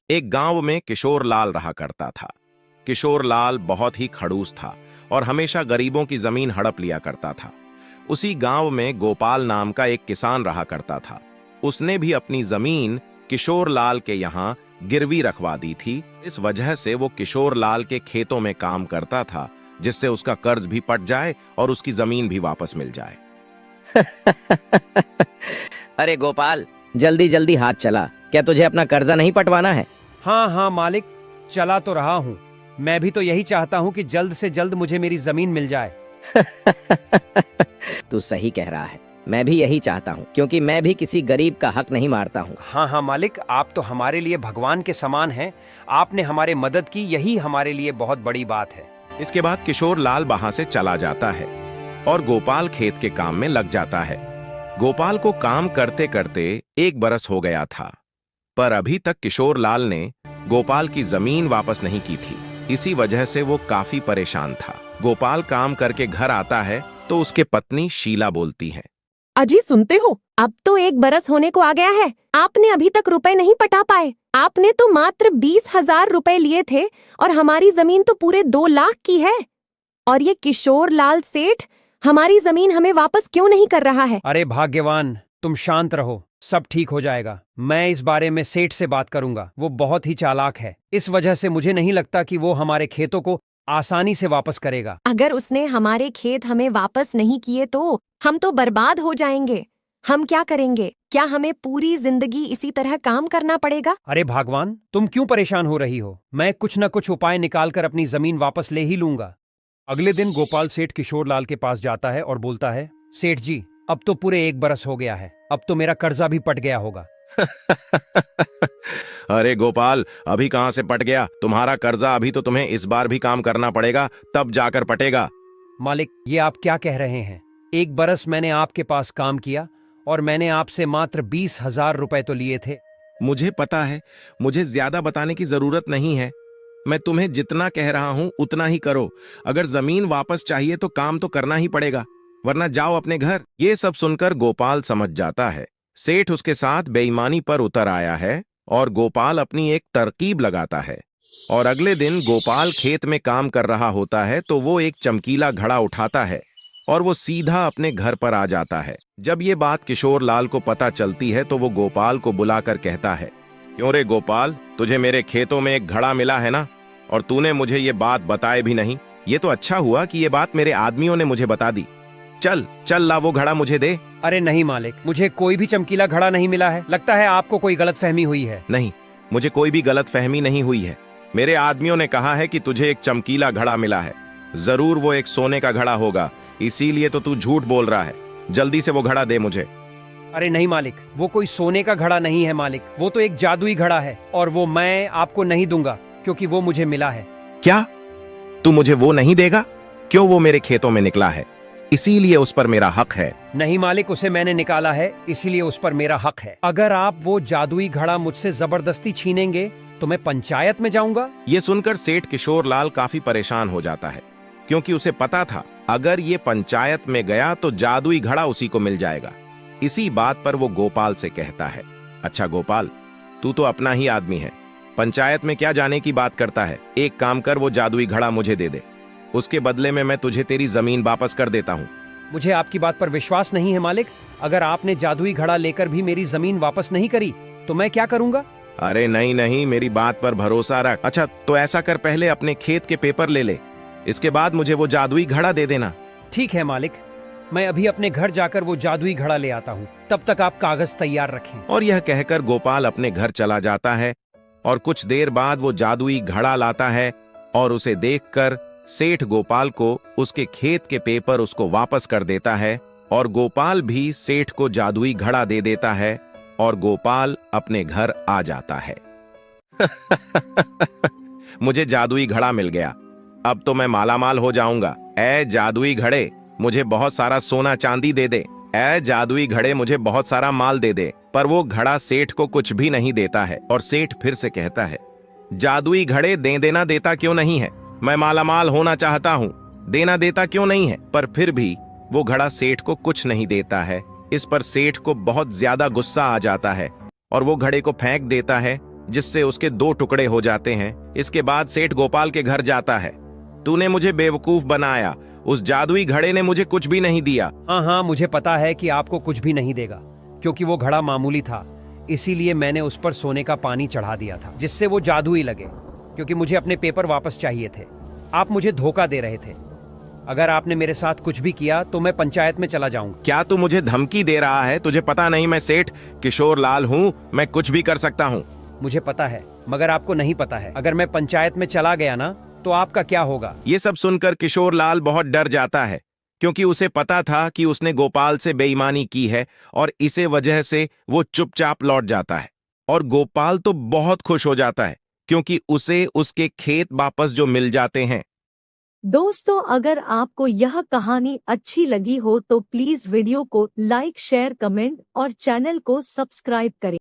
एक गांव में किशोर लाल रहा करता था। किशोर लाल बहुत ही खड़ूस था और हमेशा गरीबों की जमीन हड़प लिया करता था। उसी गांव में गोपाल नाम का एक किसान रहा करता था। उसने भी अपनी जमीन किशोर लाल के यहाँ गिरवी रखवा दी थी। इस वजह से वो किशोर लाल के खेतों में काम करता था, जिससे उसका कर्ज भी पट जाए और उसकी जमीन भी वापस मिल जाए। अरे गोपाल, जल्दी जल्दी हाथ चला। क्या तुझे अपना कर्जा नहीं पटवाना है? हाँ हाँ मालिक, चला तो रहा हूँ। मैं भी तो यही चाहता हूँ कि जल्द से जल्द मुझे मेरी जमीन मिल जाए। तू सही कह रहा है। मैं भी यही चाहता हूँ, क्योंकि मैं भी किसी गरीब का हक नहीं मारता हूँ। हाँ हाँ मालिक, आप तो हमारे लिए भगवान के समान हैं। आपने हमारे मदद की, यही हमारे लिए बहुत बड़ी बात है। इसके बाद किशोर लाल वहां से चला जाता है और गोपाल खेत के काम में लग जाता है। गोपाल को काम करते करते 1 बरस हो गया था, पर अभी तक किशोर लाल ने गोपाल की जमीन वापस नहीं की थी। इसी वजह से वो काफी परेशान था। गोपाल काम करके घर आता है तो उसके पत्नी शीला बोलती है, अजी सुनते हो, अब तो 1 बरस होने को आ गया है। आपने अभी तक रुपए नहीं पटा पाए। आपने तो मात्र 20,000 रुपए लिए थे और हमारी जमीन तो पूरे 2 लाख की है। और ये किशोर लाल सेठ हमारी जमीन हमें वापस क्यों नहीं कर रहा है? अरे भाग्यवान, तुम शांत रहो, सब ठीक हो जाएगा। मैं इस बारे में सेठ से बात करूंगा। वो बहुत ही चालाक है। इस वजह से मुझे नहीं लगता कि वो हमारे खेतों को आसानी से वापस करेगा। अगर उसने हमारे खेत हमें वापस नहीं किए तो हम तो बर्बाद हो जाएंगे। हम क्या करेंगे? क्या हमें पूरी जिंदगी इसी तरह काम करना पड़ेगा? अरे भगवान, तुम क्यों परेशान हो रही हो? मैं कुछ न कुछ उपाय निकालकर अपनी जमीन वापस ले ही लूंगा। अगले दिन गोपाल सेठ किशोर लाल के पास जाता है और बोलता है, सेठ जी, अब तो पूरे 1 बरस हो गया है। अब तो मेरा कर्जा भी पट गया होगा। अरे गोपाल, अभी कहां से पट गया? तुम्हारा कर्जा अभी तो तुम्हें इस बार भी काम करना पड़ेगा, तब जाकर पटेगा। मालिक, ये आप क्या कह रहे हैं? 1 बरस मैंने आपके पास काम किया और मैंने आपसे मात्र 20,000 रुपए तो लिए थे। मुझे पता है, मुझे ज्यादा बताने की जरूरत नहीं है। मैं तुम्हें जितना कह रहा हूं उतना ही करो। अगर जमीन वापस चाहिए तो काम तो करना ही पड़ेगा, वरना जाओ अपने घर। ये सब सुनकर गोपाल समझ जाता है सेठ उसके साथ बेईमानी पर उतर आया है और गोपाल अपनी एक तरकीब लगाता है। और अगले दिन गोपाल खेत में काम कर रहा होता है तो वो एक चमकीला घड़ा उठाता है और वो सीधा अपने घर पर आ जाता है। जब ये बात किशोर लाल को पता चलती है तो वो गोपाल को बुलाकर कहता है, क्यों रे गोपाल, तुझे मेरे खेतों में एक घड़ा मिला है ना, और तूने मुझे ये बात बताए भी नहीं। ये तो अच्छा हुआ कि ये बात मेरे आदमियों ने मुझे बता दी। चल चल ला वो घड़ा मुझे दे। अरे नहीं मालिक, मुझे कोई भी चमकीला घड़ा नहीं मिला है। लगता है आपको कोई गलतफहमी हुई है। नहीं, मुझे कोई भी गलतफहमी नहीं हुई है। मेरे आदमियों ने कहा है कि तुझे एक चमकीला घड़ा मिला है। जरूर वो एक सोने का घड़ा होगा, इसीलिए तो तू झूठ बोल रहा है। जल्दी से वो घड़ा दे मुझे। अरे नहीं मालिक, वो कोई सोने का घड़ा नहीं है मालिक। वो तो एक जादुई घड़ा है और वो मैं आपको नहीं दूंगा, क्योंकि वो मुझे मिला है। क्या? तू मुझे वो नहीं देगा? क्यों? वो मेरे खेतों में निकला है, इसीलिए उस पर मेरा हक है। नहीं मालिक, उसे मैंने निकाला है, इसीलिए उस पर मेरा हक है। अगर आप वो जादुई घड़ा मुझसे जबरदस्ती छीनेंगे तो मैं पंचायत में जाऊंगा। ये सुनकर सेठ किशोर लाल काफी परेशान हो जाता है, क्योंकि उसे पता था अगर ये पंचायत में गया तो जादुई घड़ा उसी को मिल जाएगा। इसी बात पर वो गोपाल से कहता है, अच्छा गोपाल, तू तो अपना ही आदमी है, पंचायत में क्या जाने की बात करता है। एक काम कर, वो जादुई घड़ा मुझे दे दे, उसके बदले में मैं तुझे तेरी जमीन वापस कर देता हूँ। मुझे आपकी बात पर विश्वास नहीं है मालिक। अगर आपने जादुई घड़ा लेकर भी मेरी जमीन वापस नहीं करी तो मैं क्या करूंगा? अरे नहीं नहीं, मेरी बात पर भरोसा रख। अच्छा तो ऐसा कर, पहले अपने खेत के पेपर ले ले, इसके बाद मुझे वो जादुई घड़ा दे देना। ठीक है मालिक, मैं अभी अपने घर जाकर वो जादुई घड़ा ले आता हूँ। तब तक आप कागज तैयार रखें। और यह कहकर गोपाल अपने घर चला जाता है और कुछ देर बाद वो जादुई घड़ा लाता है और उसे देखकर सेठ गोपाल को उसके खेत के पेपर उसको वापस कर देता है और गोपाल भी सेठ को जादुई घड़ा दे देता है और गोपाल अपने घर आ जाता है। मुझे जादुई घड़ा मिल गया, अब तो मैं मालामाल हो जाऊंगा। ऐ जादुई घड़े, मुझे बहुत सारा सोना चांदी दे दे। ऐ जादुई घड़े, मुझे बहुत सारा माल दे दे। पर वो घड़ा सेठ को कुछ भी नहीं देता है और सेठ फिर से कहता है, जादुई घड़े दे देना देता क्यों नहीं है? मैं मालामाल होना चाहता हूँ, देना देता क्यों नहीं है? पर फिर भी वो घड़ा सेठ को कुछ नहीं देता है। इस पर सेठ को बहुत ज्यादा गुस्सा आ जाता है और वो घड़े को फेंक देता है, जिससे उसके 2 टुकड़े हो जाते हैं। इसके बाद सेठ गोपाल के घर जाता है। तूने मुझे बेवकूफ बनाया, उस जादुई घड़े ने मुझे कुछ भी नहीं दिया। हाँ हाँ, मुझे पता है कि आपको कुछ भी नहीं देगा, क्योंकि वो घड़ा मामूली था। इसीलिए मैंने उस पर सोने का पानी चढ़ा दिया था, जिससे वो जादुई लगे, क्योंकि मुझे अपने पेपर वापस चाहिए थे। आप मुझे धोखा दे रहे थे। अगर आपने मेरे साथ कुछ भी किया तो मैं पंचायत में चला जाऊंगा। क्या तू मुझे धमकी दे रहा है? तुझे पता नहीं मैं सेठ किशोर लाल हूँ, मैं कुछ भी कर सकता हूँ। मुझे पता है, मगर आपको नहीं पता है। अगर मैं पंचायत में चला गया ना, तो आपका क्या होगा? ये सब सुनकर किशोर लाल बहुत डर जाता है, क्योंकि उसे पता था कि उसने गोपाल से बेईमानी की है और इसे वजह से वो चुपचाप लौट जाता है। और गोपाल तो बहुत खुश हो जाता है, क्योंकि उसे उसके खेत वापस जो मिल जाते हैं। दोस्तों, अगर आपको यह कहानी अच्छी लगी हो तो प्लीज वीडियो को लाइक, शेयर, कमेंट और चैनल को सब्सक्राइब करें।